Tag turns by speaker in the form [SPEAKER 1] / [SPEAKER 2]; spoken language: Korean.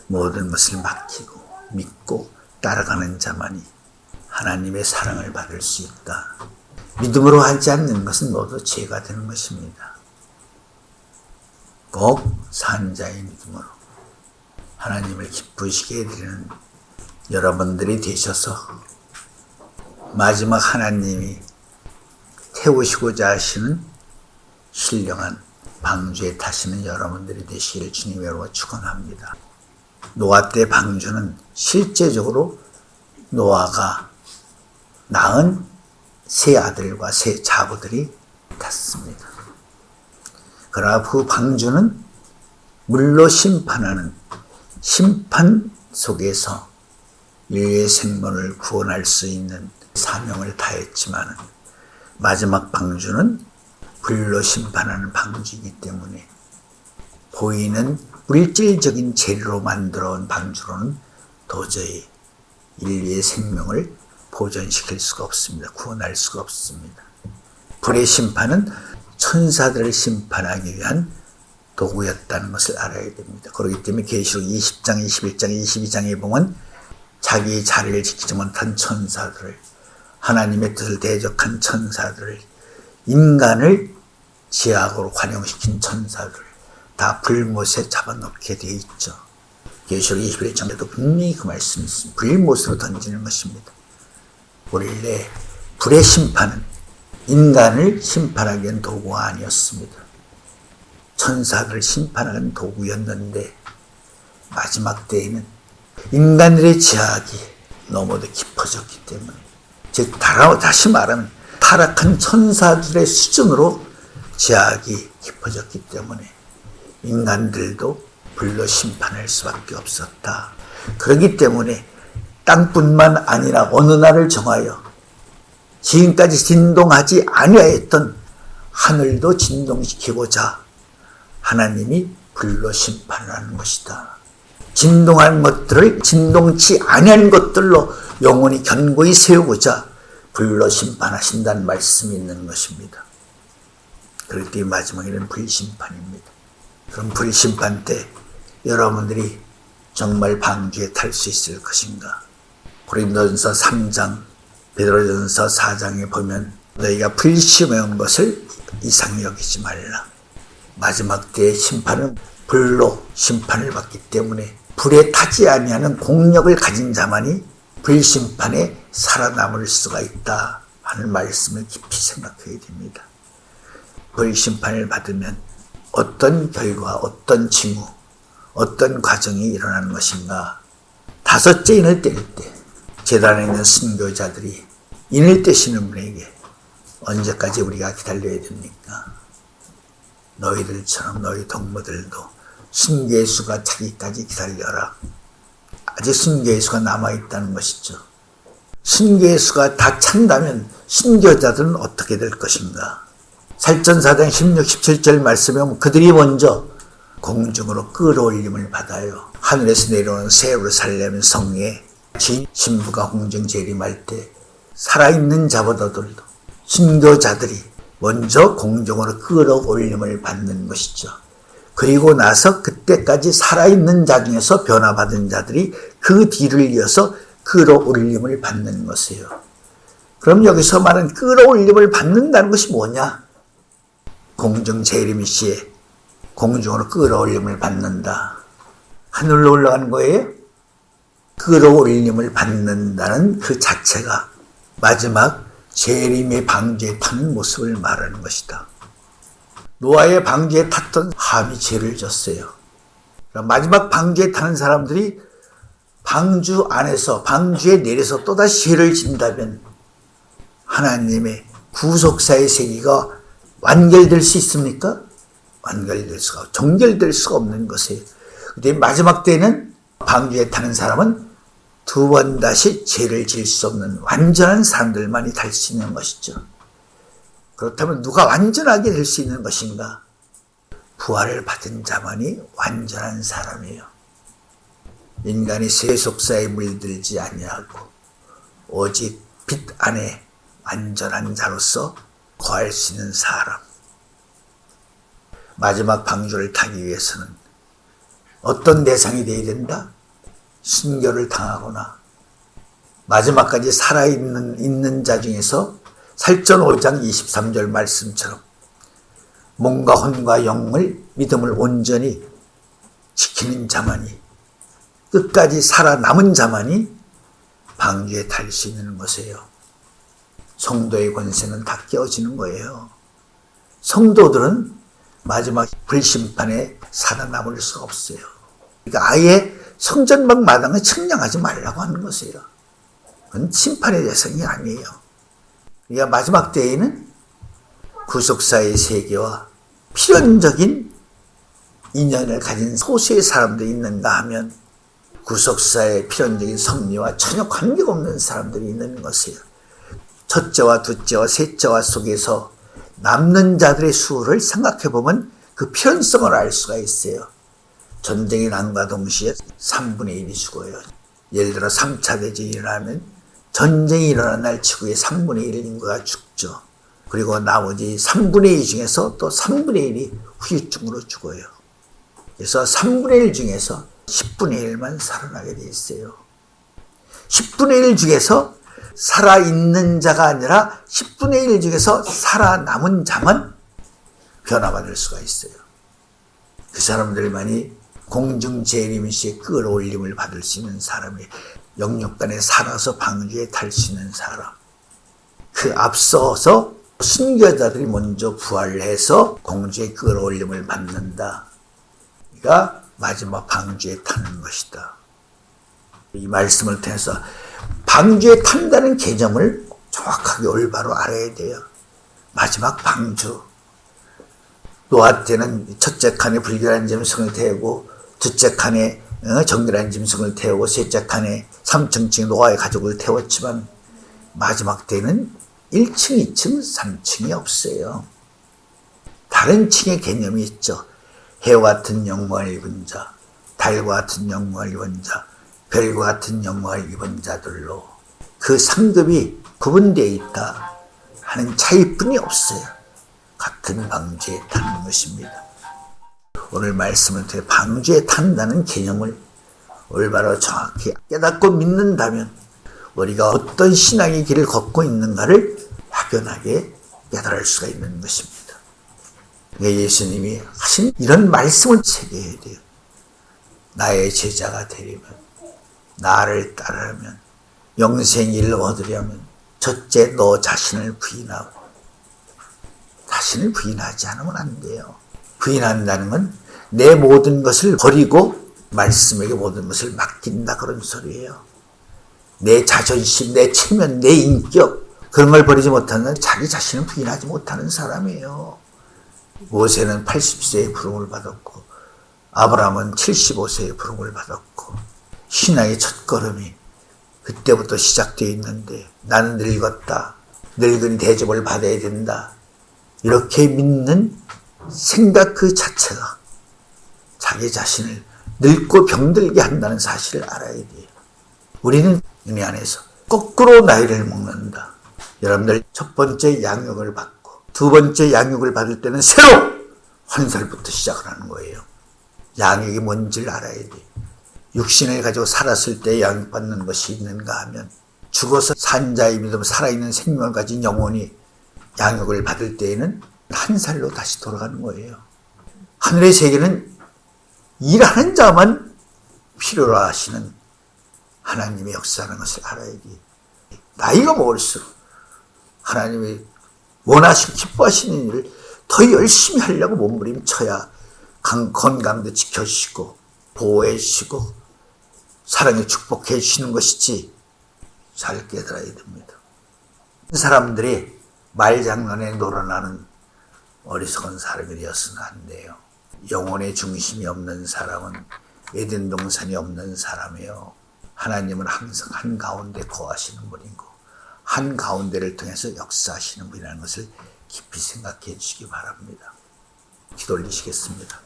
[SPEAKER 1] 모든 것을 맡기고 믿고 따라가는 자만이 하나님의 사랑을 받을 수 있다. 믿음으로 하지 않는 것은 모두 죄가 되는 것입니다. 꼭 산 자의 믿음으로 하나님을 기쁘시게 해드리는 여러분들이 되셔서 마지막 하나님이 태우시고자 하시는 신령한 방주에 타시는 여러분들이 되시기를 주님으로 축원합니다. 노아 때 방주는 실제적으로 노아가 낳은 세 아들과 세 자부들이 탔습니다. 그러나 그 방주는 물로 심판하는 심판 속에서 인류의 생명을 구원할 수 있는 사명을 다했지만 마지막 방주는 불로 심판하는 방주이기 때문에 보이는 물질적인 재료로 만들어 온 방주로는 도저히 인류의 생명을 보존시킬 수가 없습니다. 구원할 수가 없습니다. 불의 심판은 천사들을 심판하기 위한 도구였다는 것을 알아야 됩니다. 그렇기 때문에 계시록 20장, 21장, 22장에 보면 자기 자리를 지키지 못한 천사들을, 하나님의 뜻을 대적한 천사들을, 인간을 지악으로 관용시킨 천사들을 다 불못에 잡아놓게 되어 있죠. 계시록 21장에도 분명히 그 말씀이 있습니다. 불못으로 던지는 것입니다. 원래 불의 심판은 인간을 심판하기 위한 도구가 아니었습니다. 천사들을 심판하는 도구였는데 마지막 때에는 인간들의 제약이 너무도 깊어졌기 때문에, 즉 다시 말하면 타락한 천사들의 수준으로 제약이 깊어졌기 때문에 인간들도 불로 심판할 수밖에 없었다. 그렇기 때문에 땅뿐만 아니라 어느 날을 정하여 지금까지 진동하지 아니하였던 하늘도 진동시키고자 하나님이 불로 심판하는 것이다. 진동한 것들을 진동치 아니한 것들로 영원히 견고히 세우고자 불로 심판하신다는 말씀이 있는 것입니다. 그럴 때 마지막에는 불심판입니다. 그럼 불심판 때 여러분들이 정말 방주에 탈 수 있을 것인가? 고린도전서 3장, 베드로전서 4장에 보면 너희가 불심해온 것을 이상히 여기지 말라. 마지막 때의 심판은 불로 심판을 받기 때문에 불에 타지 아니하는 공력을 가진 자만이 불심판에 살아남을 수가 있다 하는 말씀을 깊이 생각해야 됩니다. 불심판을 받으면 어떤 결과, 어떤 징후, 어떤 과정이 일어나는 것인가? 다섯째 인을 뗄 때 제단에 있는 순교자들이 인을 떼시는 분에게 언제까지 우리가 기다려야 됩니까? 너희들처럼 너희 동무들도 순교의 수가 차기까지 기다려라. 아직 순교의 수가 남아있다는 것이죠. 순교의 수가 다 찬다면 순교자들은 어떻게 될 것인가? 살전사장 16, 17절 말씀에 보면 그들이 먼저 공중으로 끌어올림을 받아요. 하늘에서 내려오는 새 예루살렘 성에 신부가 공중 재림할 때 살아있는 자보다들도 순교자들이 먼저 공중으로 끌어올림을 받는 것이죠. 그리고 나서 그때까지 살아있는 자 중에서 변화받은 자들이 그 뒤를 이어서 끌어올림을 받는 것이에요. 그럼 여기서 말하는 끌어올림을 받는다는 것이 뭐냐? 공중 재림 시에 공중으로 끌어올림을 받는다. 하늘로 올라가는 거예요? 끌어올림을 받는다는 그 자체가 마지막 재림의 방주에 타는 모습을 말하는 것이다. 노아의 방주에 탔던 함이 죄를 졌어요. 마지막 방주에 타는 사람들이 방주 안에서 방주에 내려서 또다시 죄를 진다면 하나님의 구속사의 세계가 완결될 수 있습니까? 완결될 수가, 종결될 수가 없는 것이에요. 근데 마지막 때는 방주에 타는 사람은 두 번 다시 죄를 지을 수 없는 완전한 사람들만이 탈 수 있는 것이죠. 그렇다면 누가 완전하게 될 수 있는 것인가? 부활을 받은 자만이 완전한 사람이에요. 인간이 세속사에 물들지 아니하고 오직 빛 안에 완전한 자로서 거할 수 있는 사람. 마지막 방주를 타기 위해서는 어떤 대상이 되어야 된다? 순교를 당하거나 마지막까지 살아있는 자 중에서 살전 5장 23절 말씀처럼 몸과 혼과 영을 믿음을 온전히 지키는 자만이, 끝까지 살아남은 자만이 방주에 탈 수 있는 것이에요. 성도의 권세는 다 깨어지는 거예요. 성도들은 마지막 불심판에 살아남을 수 없어요. 그러니까 아예 성전방 마당을 측량하지 말라고 하는 것이에요. 그건 심판의 대상이 아니에요. 그러니까 마지막 때에는 구속사의 세계와 필연적인 인연을 가진 소수의 사람들이 있는가 하면 구속사의 필연적인 섭리와 전혀 관계가 없는 사람들이 있는 것이에요. 첫째와 둘째와 셋째와 속에서 남는 자들의 수를 생각해보면 그 필연성을 알 수가 있어요. 전쟁이 난과 동시에 3분의 1이 죽어요. 예를 들어 3차 대전이 일어나면 전쟁이 일어난 날 지구의 3분의 1 인구가 죽죠. 그리고 나머지 3분의 2 중에서 또 3분의 1이 후유증으로 죽어요. 그래서 3분의 1 중에서 10분의 1만 살아나게 돼 있어요. 10분의 1 중에서 살아있는 자가 아니라 10분의 1 중에서 살아남은 자만 변화받을 수가 있어요. 그 사람들만이 공중재림시에 끌어올림을 받을 수 있는 사람이, 영육간에 살아서 방주에 탈 수 있는 사람. 그 앞서서 순교자들이 먼저 부활해서 공주의 끌어올림을 받는다. 그러니까 마지막 방주에 타는 것이다. 이 말씀을 통해서 방주에 탄다는 개념을 정확하게 올바로 알아야 돼요. 마지막 방주. 노아 때는 첫째 칸에 불결한 짐승을 태우고, 둘째 칸에 정결한 짐승을 태우고, 셋째 칸에 3층 노아의 가족을 태웠지만 마지막 때는 1층, 2층, 3층이 없어요. 다른 층의 개념이 있죠. 해와 같은 영광을 입은 자, 달과 같은 영광을 입은 자, 별과 같은 영광을 입은 자들로 그 상급이 구분되어 있다 하는 차이뿐이 없어요. 같은 방주에 타는 것입니다. 오늘 말씀을 통해 방주에 탄다는 개념을 올바로 정확히 깨닫고 믿는다면 우리가 어떤 신앙의 길을 걷고 있는가를 확연하게 깨달을 수가 있는 것입니다. 예수님이 하신 이런 말씀을 새겨야 돼요. 나의 제자가 되려면, 나를 따르면, 영생을 얻으려면 첫째 너 자신을 부인하고, 자신을 부인하지 않으면 안 돼요. 부인한다는 건 내 모든 것을 버리고 말씀에게 모든 것을 맡긴다, 그런 소리예요. 내 자존심, 내 체면, 내 인격, 그런 걸 버리지 못하는 자기 자신을 부인하지 못하는 사람이에요. 모세는 80세에 부름을 받았고 아브라함은 75세에 부름을 받았고 신앙의 첫걸음이 그때부터 시작되어 있는데 나는 늙었다, 늙은 대접을 받아야 된다, 이렇게 믿는 생각 그 자체가 자기 자신을 늙고 병들게 한다는 사실을 알아야 돼요. 우리는 은혜 안에서 거꾸로 나이를 먹는다. 여러분들 첫 번째 양육을 받고 두 번째 양육을 받을 때는 새로 한 살부터 시작을 하는 거예요. 양육이 뭔지를 알아야 돼요. 육신을 가지고 살았을 때 양육받는 것이 있는가 하면 죽어서 산 자의 믿음, 살아있는 생명을 가진 영혼이 양육을 받을 때에는 한 살로 다시 돌아가는 거예요. 하늘의 세계는 일하는 자만 필요로 하시는 하나님의 역사라는 것을 알아야 돼요. 나이가 먹을수록 하나님이 원하시고 기뻐하시는 일을 더 열심히 하려고 몸부림쳐야 건강도 지켜주시고 보호해 주시고 사랑에 축복해 주시는 것이지, 잘 깨달아야 됩니다. 사람들이 말장난에 놀아나는 어리석은 사람이 되어서는 안 돼요. 영혼의 중심이 없는 사람은 에덴 동산이 없는 사람이에요. 하나님은 항상 한가운데 거하시는 분이고 한가운데를 통해서 역사하시는 분이라는 것을 깊이 생각해 주시기 바랍니다. 기도 올리시겠습니다.